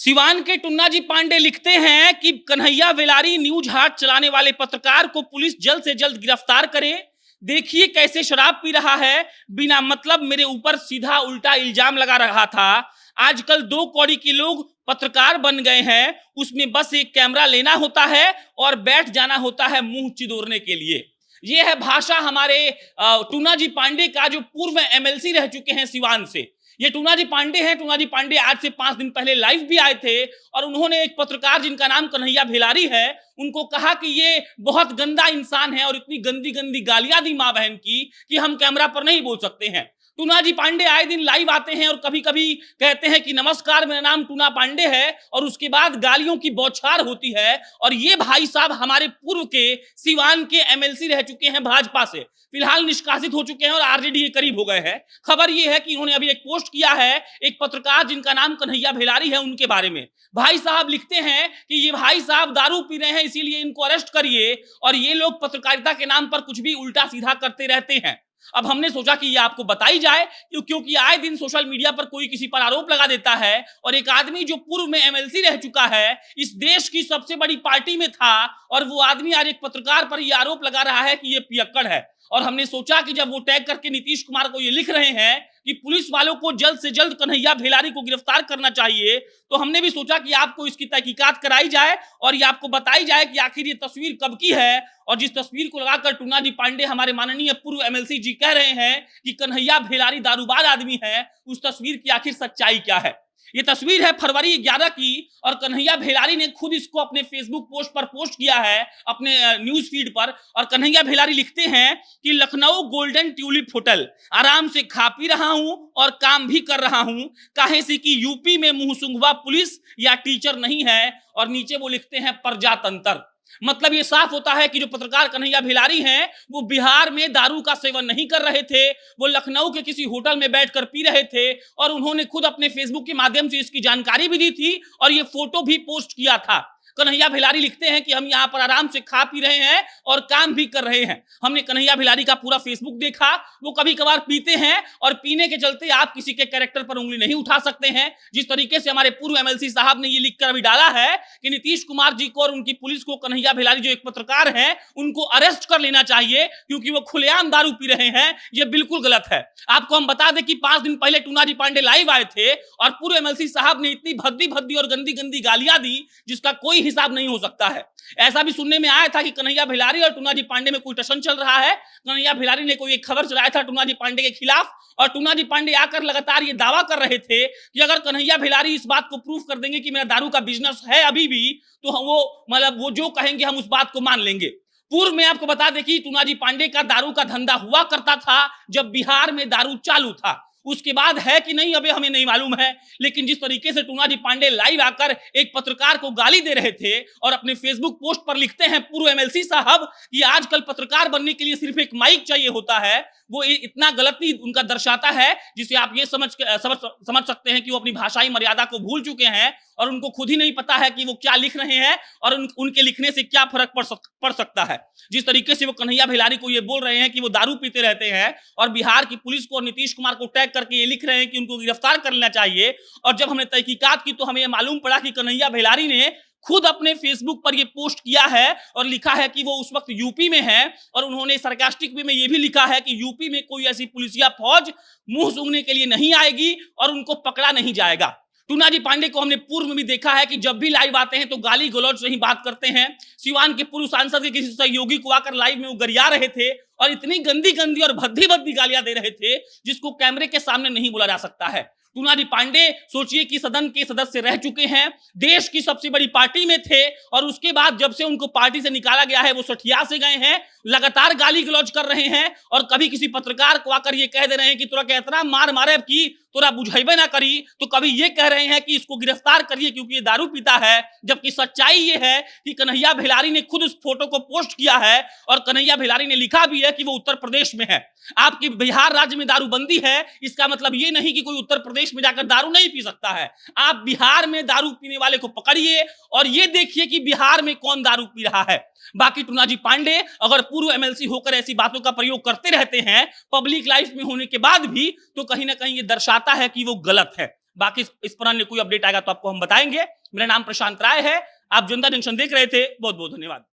सिवान के टुन्ना जी पांडे लिखते हैं कि कन्हैया वेलारी न्यूज हाट चलाने वाले पत्रकार को पुलिस जल्द से जल्द गिरफ्तार करे। देखिए कैसे शराब पी रहा है, बिना मतलब मेरे ऊपर सीधा उल्टा इल्जाम लगा रहा था। आजकल दो कौड़ी के लोग पत्रकार बन गए हैं, उसमें बस एक कैमरा लेना होता है और बैठ जाना होता है मुंह चिदोरने के लिए। ये है भाषा हमारे टुन्ना जी पांडे का, जो पूर्व एमएलसी रह चुके हैं सिवान से। ये टुन्ना जी पांडे हैं। टुन्ना जी पांडे आज से 5 दिन पहले लाइव भी आए थे और उन्होंने एक पत्रकार जिनका नाम कन्हैया भेलारी है, उनको कहा कि ये बहुत गंदा इंसान है और इतनी गंदी गंदी गालियां दी मां बहन की कि हम कैमरा पर नहीं बोल सकते हैं। टुन्ना जी पांडे आए दिन लाइव आते हैं और कभी कभी कहते हैं कि नमस्कार मेरा नाम टुन्ना पांडे है, और उसके बाद गालियों की बौछार होती है। और ये भाई साहब हमारे पूर्व के सिवान के एमएलसी रह चुके हैं भाजपा से, फिलहाल निष्कासित हो चुके हैं और आरजेडी के करीब हो गए हैं। खबर यह है कि इन्होंने अभी एक पोस्ट किया है एक पत्रकार जिनका नाम कन्हैया भेलारी है, उनके बारे में। भाई साहब लिखते हैं कि ये भाई साहब दारू पी रहे हैं, इसीलिए इनको अरेस्ट करिए, और ये लोग पत्रकारिता के नाम पर कुछ भी उल्टा सीधा करते रहते हैं। अब हमने सोचा कि ये आपको बताई जाए, क्योंकि आए दिन सोशल मीडिया पर कोई किसी पर आरोप लगा देता है, और एक आदमी जो पूर्व में एमएलसी रह चुका है, इस देश की सबसे बड़ी पार्टी में था, और वो आदमी आज एक पत्रकार पर ये आरोप लगा रहा है कि ये पियक्कड़ है। और हमने सोचा कि जब वो टैग करके नीतीश कुमार को ये लिख रहे हैं कि पुलिस वालों को जल्द से जल्द कन्हैया भेलारी को गिरफ्तार करना चाहिए, तो हमने भी सोचा कि आपको इसकी तहकीकात कराई जाए और ये आपको बताई जाए कि आखिर ये तस्वीर कब की है। और जिस तस्वीर को लगाकर टुन्ना जी पांडे हमारे माननीय पूर्व एमएलसी जी कह रहे हैं कि कन्हैया भेलारी दारूबाज आदमी है, उस तस्वीर की आखिर सच्चाई क्या है। ये तस्वीर है फरवरी 11 की, और कन्हैया भेलारी ने खुद इसको अपने फेसबुक पोस्ट पर पोस्ट किया है, अपने न्यूज फीड पर। और कन्हैया भेलारी लिखते हैं कि लखनऊ गोल्डन ट्यूलिप होटल, आराम से खा पी रहा हूं और काम भी कर रहा हूं, काहे से कि यूपी में मुंहसुंघवा पुलिस या टीचर नहीं है। और नीचे वो लिखते हैं प्रजातंत्र। मतलब ये साफ होता है कि जो पत्रकार कन्हैया भेलारी हैं, वो बिहार में दारू का सेवन नहीं कर रहे थे, वो लखनऊ के किसी होटल में बैठकर पी रहे थे, और उन्होंने खुद अपने फेसबुक के माध्यम से इसकी जानकारी भी दी थी और ये फोटो भी पोस्ट किया था। कन्हैया भेलारी लिखते हैं कि हम यहाँ पर आराम से खा पी रहे हैं और काम भी कर रहे हैं। हमने कन्हैया भेलारी का पूरा फेसबुक देखा, वो कभी कभार पीते हैं और पीने के चलते आप किसी के कैरेक्टर पर उंगली नहीं उठा सकते हैं। जिस तरीके से हमारे पूर्व एमएलसी साहब ने ये लिखकर अभी डाला है कि नीतीश कुमार जी को और उनकी पुलिस को कन्हैया भेलारी जो एक पत्रकार हैं उनको अरेस्ट कर लेना चाहिए, क्योंकि वो खुलेआम दारू पी रहे हैं। ये बिल्कुल गलत है। आपको हम बता दें कि 5 दिन पहले टुन्ना जी पांडे लाइव आए थे और पूर्व एमएलसी साहब ने इतनी भद्दी भद्दी और गंदी गंदी गालियां दी जिसका कोई हिसाब नहीं हो सकता है। ऐसा भी सुनने में आया था कि कन्हैया भेलारी और टुन्ना जी पांडे में कोई टशन चल रहा है। कन्हैया भेलारी ने कोई एक खबर चलाया था टुन्ना जी पांडे के खिलाफ, और टुन्ना जी पांडे आकर लगातार ये दावा कर रहे थे कि अगर कन्हैया भेलारी इस बात को प्रूफ कर देंगे कि मेरा दारू का बिजनेस है अभी भी, तो वो जो कहेंगे हम उस बात को मान लेंगे। पूर्व में आपको बता दें कि टुन्ना जी पांडे का दारू का धंधा हुआ करता था जब बिहार में दारू चालू था। उसके बाद है कि नहीं अभी हमें नहीं मालूम है, लेकिन जिस तरीके से टुन्ना जी पांडे लाइव आकर एक पत्रकार को गाली दे रहे थे और अपने फेसबुक पोस्ट पर लिखते हैं पूर्व एमएलसी साहब कि आजकल पत्रकार बनने के लिए सिर्फ एक माइक चाहिए होता है, वो इतना गलती उनका दर्शाता है जिसे आप ये समझ सकते हैं कि वो अपनी भाषाई मर्यादा को भूल चुके हैं और उनको खुद ही नहीं पता है कि वो क्या लिख रहे हैं और उनके लिखने से क्या फर्क पड़ सकता है। जिस तरीके से वो कन्हैया भेलारी को ये बोल रहे हैं कि वो दारू पीते रहते हैं और बिहार की पुलिस को और नीतीश कुमार को टैग करके ये लिख रहे हैं कि उनको गिरफ्तार कर लेना चाहिए, और जब हमने तहकीकात की तो हमें ये मालूम पड़ा कि कन्हैया भेलारी ने खुद अपने फेसबुक पर ये पोस्ट किया है और लिखा है कि वो उस वक्त यूपी में है, और उन्होंने सरकास्टिक वे में ये भी लिखा है कि यूपी में कोई ऐसी पुलिसिया फौज मुंह सूंघने के लिए नहीं आएगी और उनको पकड़ा नहीं जाएगा। टुन्ना जी पांडे को हमने पूर्व में भी देखा है कि जब भी लाइव आते हैं तो गाली गलौज से ही बात करते हैं। सिवान के पूर्व सांसद के किसी सहयोगी को आकर लाइव में वो गरिया रहे थे और इतनी गंदी गंदी और भद्दी भद्दी गालियां दे रहे थे जिसको कैमरे के सामने नहीं बोला जा सकता है। टुन्ना जी पांडे सोचिए कि सदन के सदस्य रह चुके हैं, देश की सबसे बड़ी पार्टी में थे, और उसके बाद जब से उनको पार्टी से निकाला गया है वो सठिया से गए हैं, लगातार गाली गलौज कर रहे हैं, और कभी किसी पत्रकार को आकर ये कह दे रहे हैं कि तोरा क्या इतना मार मारे की तोरा बुझेबे ना करी, तो कभी ये कह रहे हैं कि इसको गिरफ्तार करिए क्योंकि ये दारू पीता है। जबकि सच्चाई ये है कि कन्हैया भेलारी ने खुद उस फोटो को पोस्ट किया है और कन्हैया भेलारी ने लिखा भी है कि वो उत्तर प्रदेश में है। आपकी बिहार राज्य में दारूबंदी है, इसका मतलब ये नहीं कि कोई उत्तर प्रदेश में जाकर दारू नहीं पी सकता है। आप बिहार में दारू पीने वाले को पकड़िए और ये देखिए कि बिहार में कौन दारू पी रहा है। बाकी टुन्ना जी पांडे अगर पूर्व एमएलसी होकर ऐसी बातों का प्रयोग करते रहते हैं पब्लिक लाइफ में होने के बाद भी, तो कहीं ना कहीं ये दर्शाता है कि वो गलत है। बाकी इस पर अन्य कोई अपडेट आएगा तो आपको हम बताएंगे। मेरा नाम प्रशांत राय है, आप जनता जंक्शन देख रहे थे। बहुत बहुत धन्यवाद।